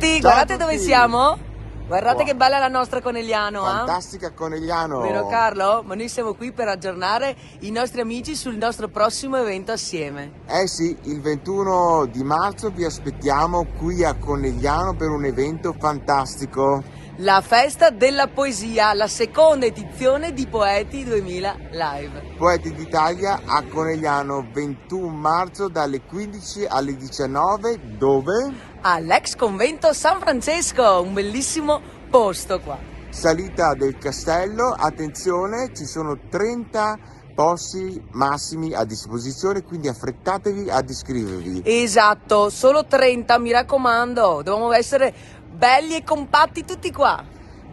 tutti, Ciao guardate a tutti. dove siamo. Guardate Wow. che bella la nostra Conegliano, Fantastica Conegliano. Vero Carlo? Ma noi siamo qui per aggiornare i nostri amici sul nostro prossimo evento assieme. Eh sì, il 21 di marzo vi aspettiamo qui a Conegliano per un evento fantastico. La festa della poesia, la seconda edizione di Poeti 2000 Live. Poeti d'Italia a Conegliano, 21 marzo dalle 15 alle 19, dove? All'ex convento San Francesco, un bellissimo posto qua. Salita del castello, attenzione, ci sono 30 posti massimi a disposizione, quindi affrettatevi ad iscrivervi. Esatto, solo 30, mi raccomando, dobbiamo essere belli e compatti tutti qua.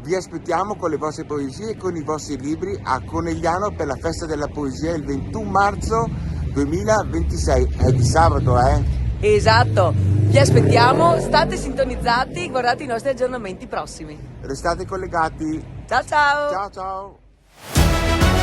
Vi aspettiamo con le vostre poesie e con i vostri libri a Conegliano per la festa della poesia il 21 marzo 2026, è di sabato, Esatto, vi aspettiamo, state sintonizzati, guardate i nostri aggiornamenti prossimi. Restate collegati. Ciao ciao! Ciao ciao!